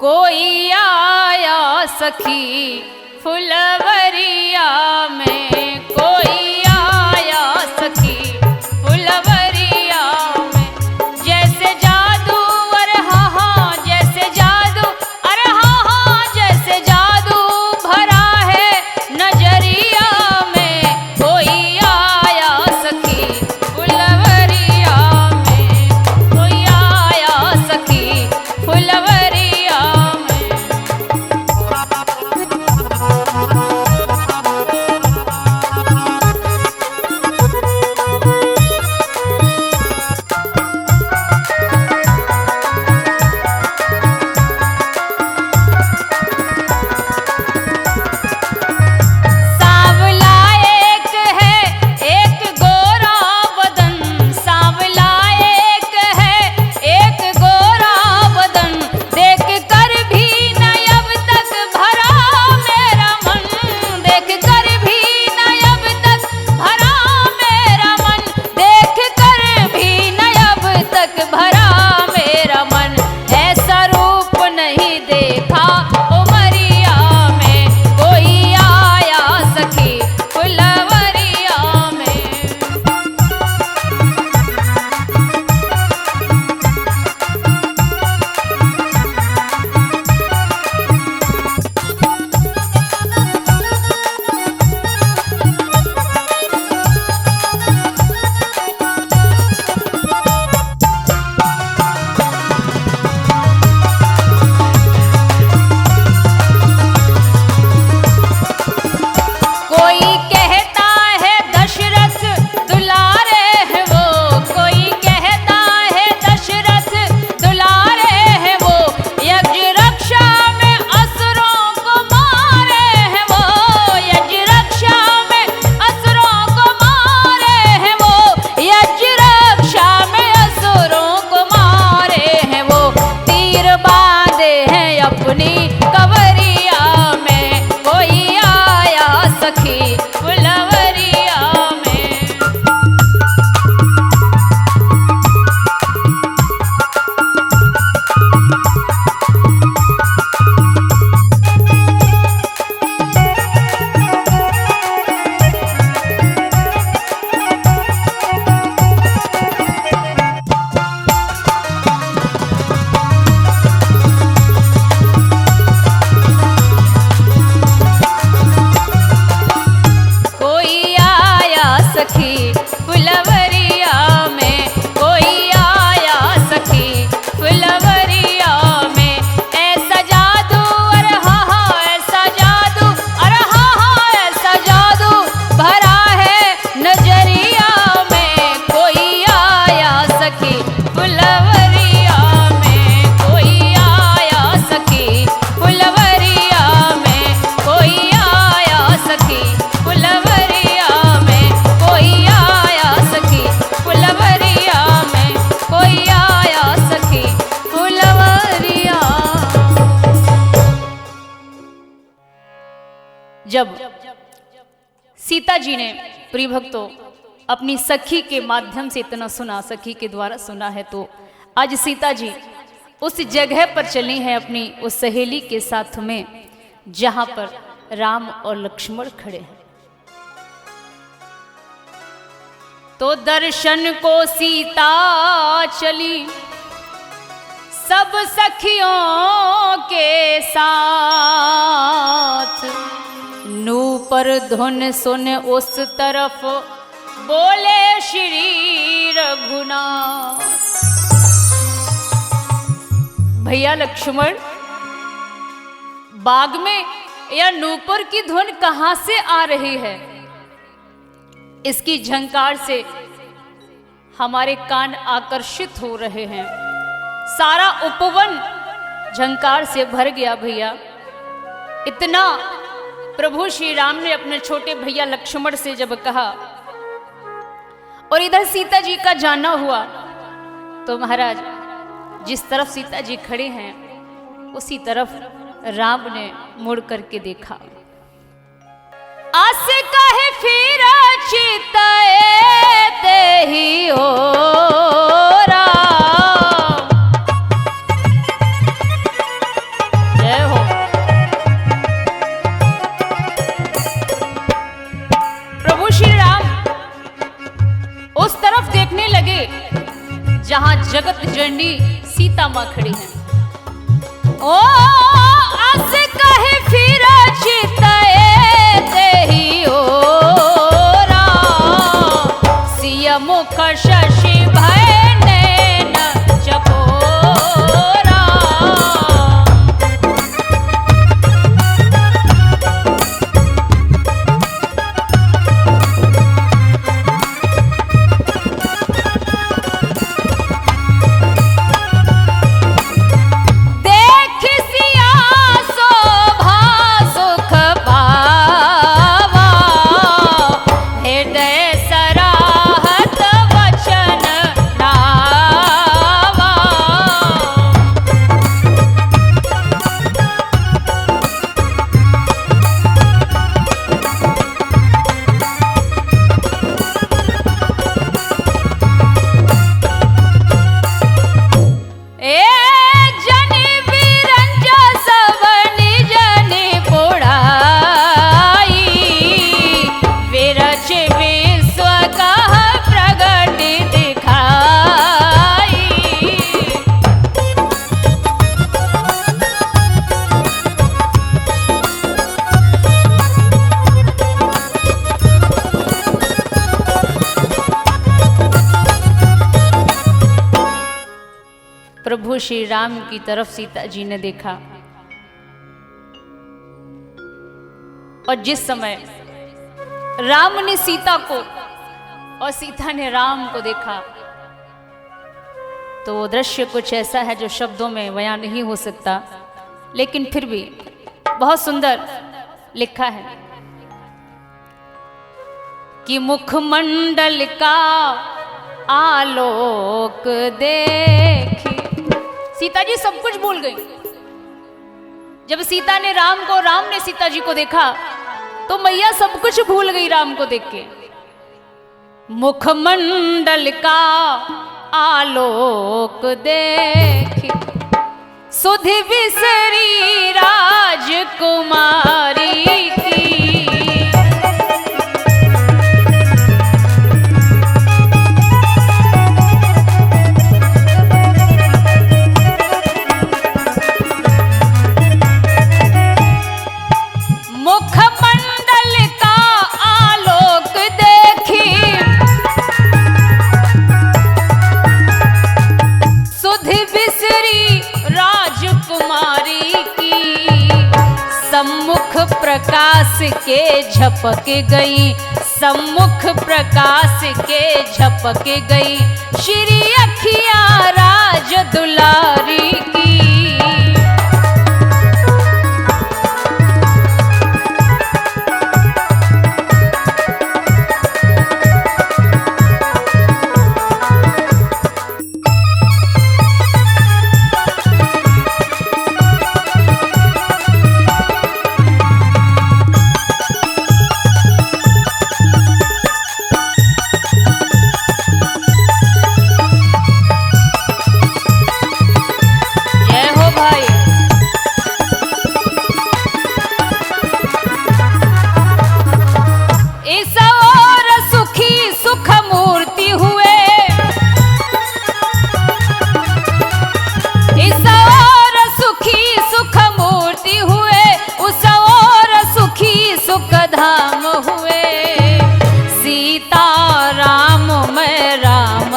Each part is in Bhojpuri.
कोई आया सखी फुलवरिया में, कोई आया सखी फुलवरिया में। जैसे जादू अरे हाँ हाँ जैसे जादू, अरे हाँ हाँ जैसे जादू भरा है नजरिया में। कोई आया सखी फुलवरिया में, कोई आया सखी फुलवरिया में। जब सीता जी ने प्रिय भक्तों अपनी सखी के माध्यम से इतना सुना, सखी के द्वारा सुना है, तो आज सीता जी उस जगह पर चली हैं अपनी उस सहेली के साथ में जहां पर राम और लक्ष्मण खड़े हैं। तो दर्शन को सीता चली सब सखियों के साथ, नूपर धुन सुन उस तरफ बोले श्री रघुनाथ। भैया लक्ष्मण, बाग में यह नूपुर की धुन कहां से आ रही है? इसकी झंकार से हमारे कान आकर्षित हो रहे हैं। सारा उपवन झंकार से भर गया भैया। इतना प्रभु श्री राम ने अपने छोटे भैया लक्ष्मण से जब कहा और इधर सीता जी का जाना हुआ, तो महाराज जिस तरफ सीता जी खड़े हैं उसी तरफ राम ने मुड़ करके देखा। आस कहे फिर चितए ते ही हो राम, जहां जगत जननी सीता मां खड़ी हैं। ओ अस कहे फिर चितए देहि ओरा, सिय मुख शशि भय नैन चकोरा। प्रभु श्री राम की तरफ सीता जी ने देखा और जिस समय राम ने सीता को और सीता ने राम को देखा तो वो दृश्य कुछ ऐसा है जो शब्दों में बयां नहीं हो सकता, लेकिन फिर भी बहुत सुंदर लिखा है कि मुखमंडल का आलोक देखी। सीता जी सब कुछ भूल गई। जब सीता ने राम को, राम ने सीता जी को देखा तो मैया सब कुछ भूल गई राम को देख के। मुखमंडल का आलोक देखी, सुधि बिसरी राजकुमारी की। मुखमंडल का आलोक देखी, सुधि बिसरी राजकुमारी की। सम्मुख प्रकाश के झपक गई, सम्मुख प्रकाश के झपक गई, श्री अखिया राज दुलारी की।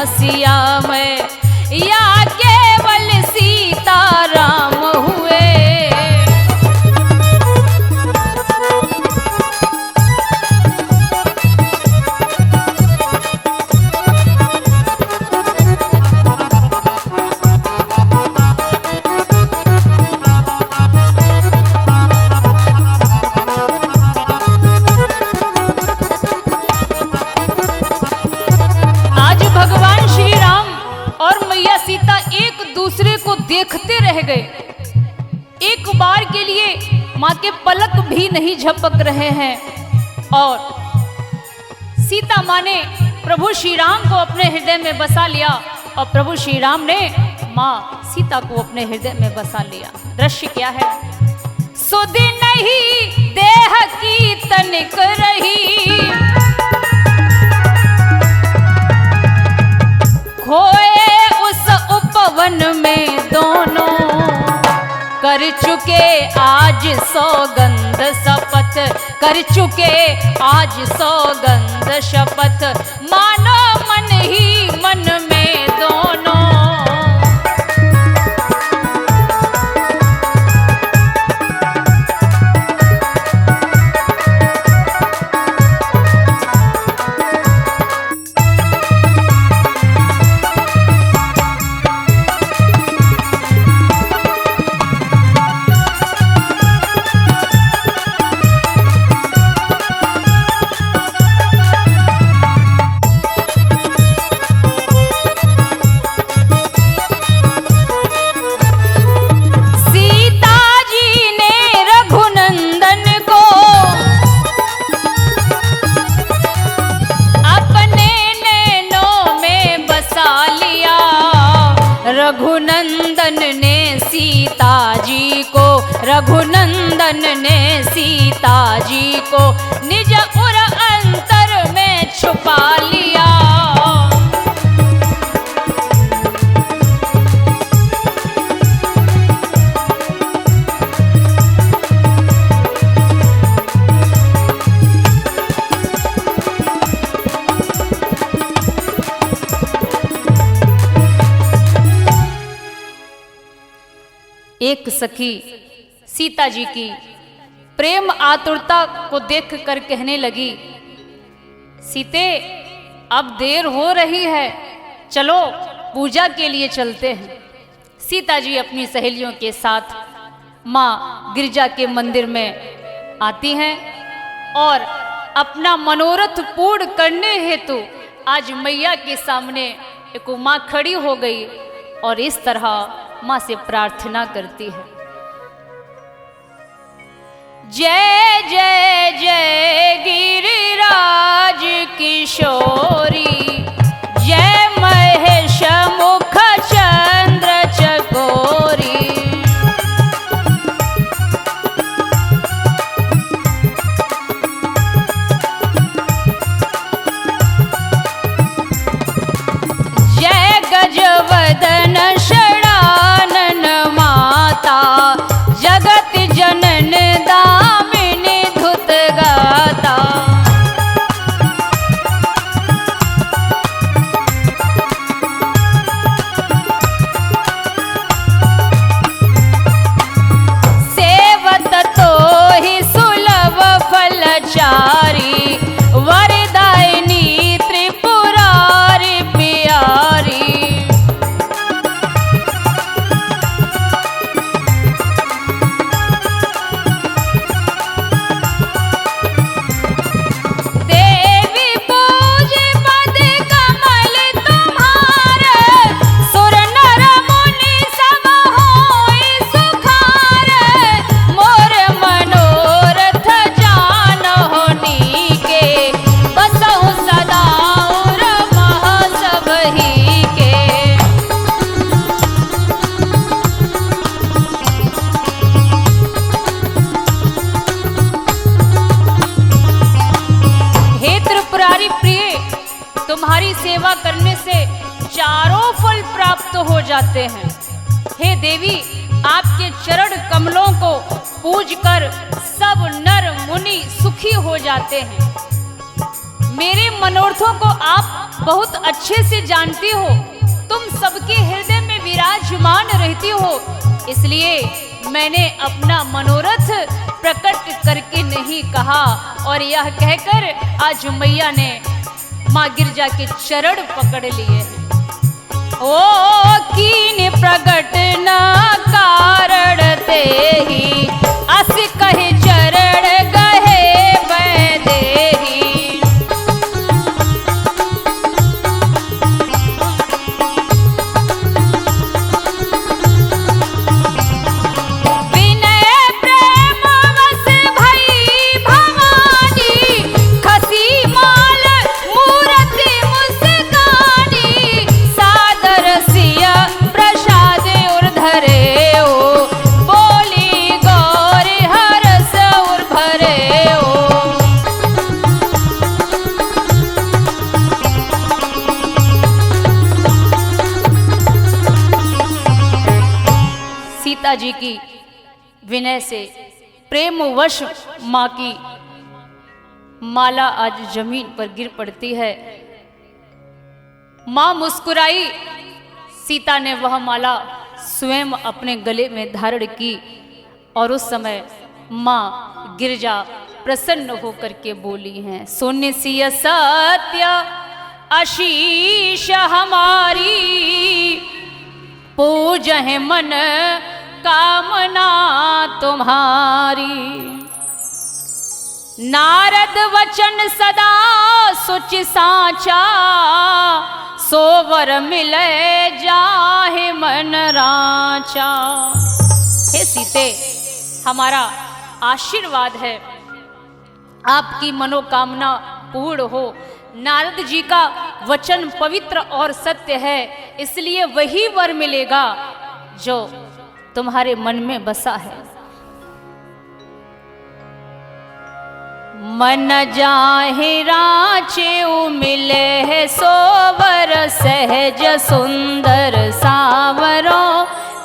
सिया में या केवल सीता राम हुए। सीता एक दूसरे को देखते रह गए। एक बार के लिए मां के पलक भी नहीं झपक रहे हैं और सीता मां ने प्रभु श्री राम को अपने हृदय में बसा लिया और प्रभु श्री राम ने मां सीता को अपने हृदय में बसा लिया। दृश्य क्या है? सुध नहीं देह की तनिक रही, खोए चुके आज सौगंध शपथ, कर चुके आज सौगंध शपथ, मानो मन ही मन में दोनों। रघुनंदन ने सीता जी को, रघुनंदन ने सीता जी को निज उर अंतर में छुपा लिया। एक सखी सीता जी की प्रेम आतुरता को देखकर कहने लगी, सीते अब देर हो रही है, चलो पूजा के लिए चलते हैं। सीता जी अपनी सहेलियों के साथ माँ गिरजा के मंदिर में आती हैं और अपना मनोरथ पूर्ण करने हेतु आज मैया के सामने एक माँ खड़ी हो गई और इस तरह माँ से प्रार्थना करती है। जय जय जय गिरिराज किशोरी, जय महेश मुख चंद्र चकोरी। जय गजवदन षडानन माता, जगत जनन दामिनी धुत गाता। सेवत तो ही सुलभ फलचारी, वरदायिनी त्रिपुरारी प्यारी। तुम्हारी सेवा करने से चारों फल प्राप्त हो जाते हैं। हे देवी, आपके चरण कमलों को पूजकर सब नर मुनि सुखी हो जाते हैं। मेरे मनोरथों को आप बहुत अच्छे से जानती हो, तुम सबके हृदय में विराजमान रहती हो, इसलिए मैंने अपना मनोरथ प्रकट करके नहीं कहा। और यह कहकर आज मैया ने माँ गिरजा के चरण पकड़ लिए हैं। ओ कीन प्रगट न कारण ते ही, अस कहे चरण गहे वैदेही। सीता जी की विनय से प्रेमवश मां की माला आज जमीन पर गिर पड़ती है। मां मुस्कुराई, सीता ने वह माला स्वयं अपने गले में धारण की और उस समय मां गिरजा प्रसन्न होकर के बोली हैं, सुन सिय सत्य आशीष हमारी, पूजह मन कामना तुम्हारी। नारद वचन सदा सुचि साचा, सोवर मिले जाहे मन राचा। हे सीते, हमारा आशीर्वाद है आपकी मनोकामना पूर्ण हो। नारद जी का वचन पवित्र और सत्य है, इसलिए वही वर मिलेगा जो तुम्हारे मन में बसा है। मन जाहे राचे मिले है सोवर, सहज सुंदर सावरो,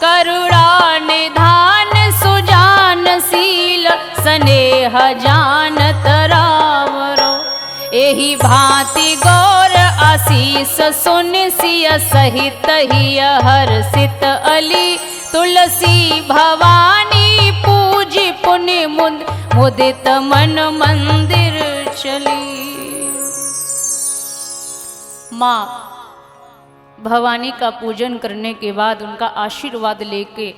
करुणा निधान सुजान शील, स्नेह जानत रावरो। एही भांति गौर आशीष सुन सिय सहित ही हर्षित अली, तुलसी भवानी पूजी पुण्य मुदित मन मंदिर चली। माँ भवानी का पूजन करने के बाद उनका आशीर्वाद लेके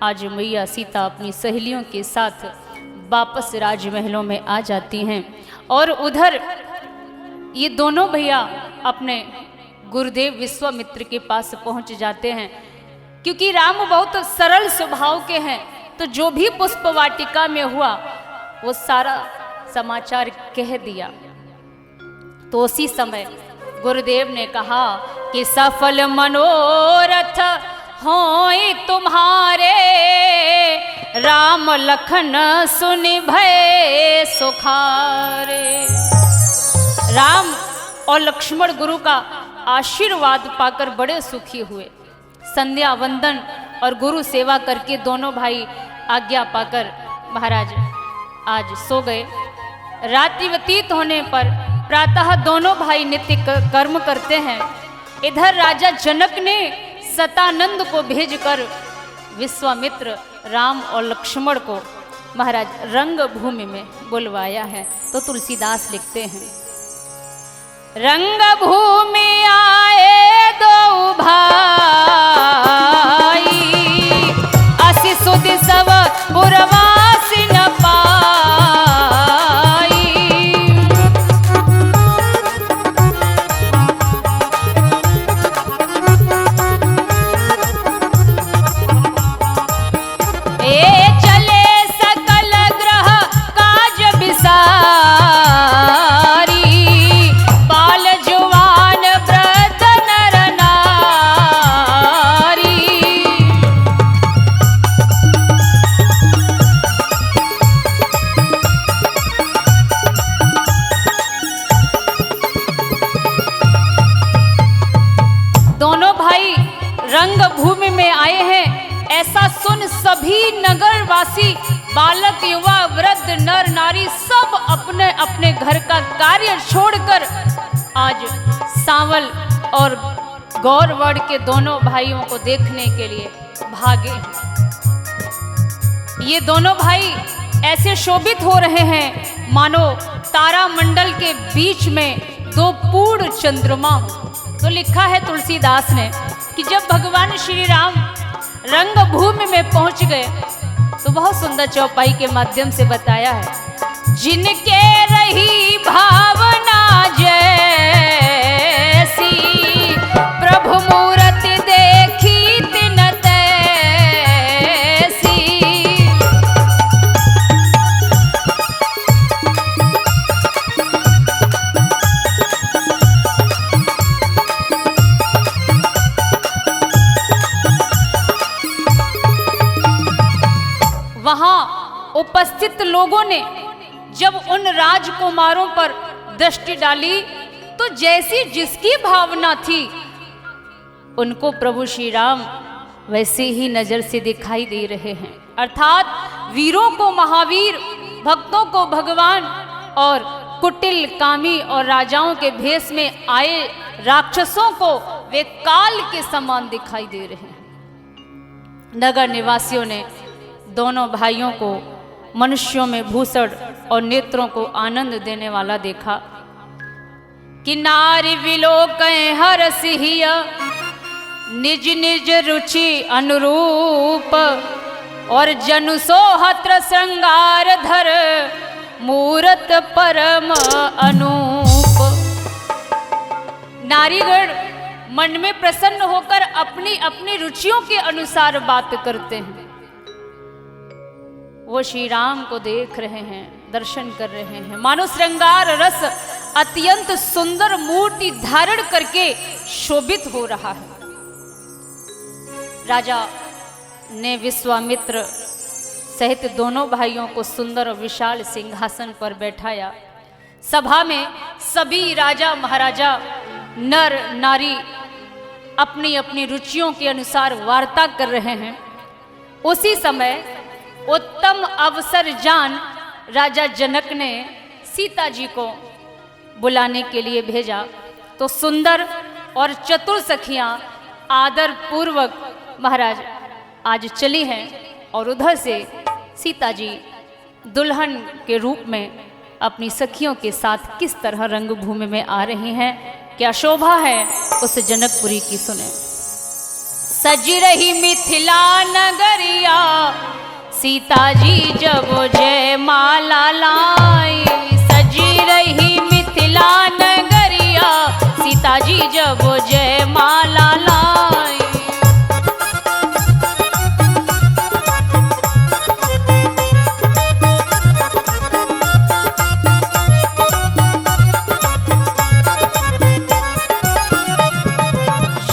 आज मैया सीता अपनी सहेलियों के साथ वापस राजमहलों में आ जाती हैं। और उधर ये दोनों भैया अपने गुरुदेव विश्वामित्र के पास पहुंच जाते हैं, क्योंकि राम बहुत सरल स्वभाव के हैं, तो जो भी पुष्प वाटिका में हुआ वो सारा समाचार कह दिया। तो उसी समय गुरुदेव ने कहा कि सफल मनोरथ होए तुम्हारे, राम लखन सुनि भय सुखारे। राम और लक्ष्मण गुरु का आशीर्वाद पाकर बड़े सुखी हुए। संध्या वंदन और गुरु सेवा करके दोनों भाई आज्ञा पाकर महाराज आज सो गए। रात्रि व्यतीत होने पर प्रातः दोनों भाई नित्य कर्म करते हैं। इधर राजा जनक ने सतानंद को भेजकर विश्वामित्र, राम और लक्ष्मण को महाराज रंग भूमि में बुलवाया है। तो तुलसीदास लिखते हैं, रंग भूमि आए दो भाई, असि सुधि सब पुरवासी न पाई। ए चले सकल ग्रह काज बिसारी, बाल जुवान वृद्ध नर नारी। दोनों भाई रंग भूमि में आए हैं, ऐसा सुन सभी नगरवासी, बालक युवा वृद्ध नर नारी सब अपने अपने घर का कार्य छोड़कर आज सांवल और गौरवड़ के दोनों भाइयों को देखने के लिए भागे हैं। ये दोनों भाई ऐसे शोभित हो रहे हैं मानो तारा मंडल के बीच में दो पूर्ण चंद्रमा हो। तो लिखा है तुलसीदास ने कि जब भगवान श्री राम रंग भूमि में पहुंच गए तो बहुत सुंदर चौपाई के माध्यम से बताया है, जिनके रही भावना जैसी, प्रभु मूरति देखी तिन तैसी। वहां उपस्थित लोगों ने जब उन राजकुमारों पर दृष्टि डाली तो जैसी जिसकी भावना थी उनको प्रभु श्री राम वैसे ही नजर से दिखाई दे रहे हैं। अर्थात वीरों को महावीर, भक्तों को भगवान और कुटिल कामी और राजाओं के भेष में आए राक्षसों को वे काल के समान दिखाई दे रहे हैं। नगर निवासियों ने दोनों भाइयों को मनुष्यों में भूषण और नेत्रों को आनंद देने वाला देखा कि नारी विलोकय हर सिहिय निज निज रुचि अनुरूप और जनु सोहत्र श्रृंगार धर मूरत परम अनूप। नारीगण मन में प्रसन्न होकर अपनी अपनी रुचियों के अनुसार बात करते हैं। वो श्री राम को देख रहे हैं, दर्शन कर रहे हैं, मानो श्रृंगार रस अत्यंत सुंदर मूर्ति धारण करके शोभित हो रहा है। राजा ने विश्वामित्र सहित दोनों भाइयों को सुंदर और विशाल सिंहासन पर बैठाया। सभा में सभी राजा महाराजा नर नारी अपनी अपनी रुचियों के अनुसार वार्ता कर रहे हैं। उसी समय उत्तम अवसर जान राजा जनक ने सीता जी को बुलाने के लिए भेजा। तो सुंदर और चतुर सखियां आदर पूर्वक महाराज आज चली हैं और उधर से सीता जी दुल्हन के रूप में अपनी सखियों के साथ किस तरह रंगभूमि में आ रही हैं, क्या शोभा है उस जनकपुरी की सुने। सजी रही मिथिला नगरिया सीता जी जब जय माला लाई। सजी रही मिथिला नगरिया सीता जी जब जय माला लाई।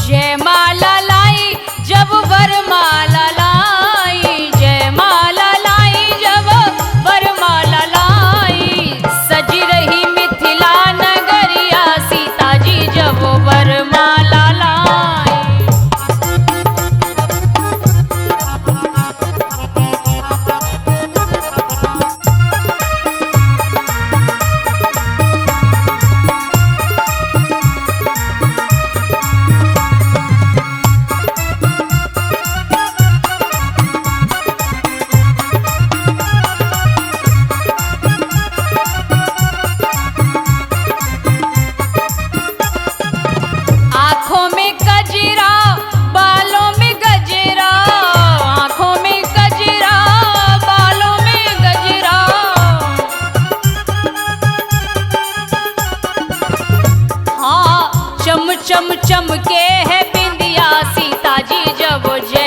जय माला लाई जब वरमाला लाई, जय माला लाई जब वरमाला लाई। सजी रही मिथिला नगरिया सीता जी जब वरमाला लाई। आँखों में गजरा बालों में गजरा, आँखों में गजरा बालों में गजरा। हाँ चम चम चमके है बिंदिया सीता जी जब जय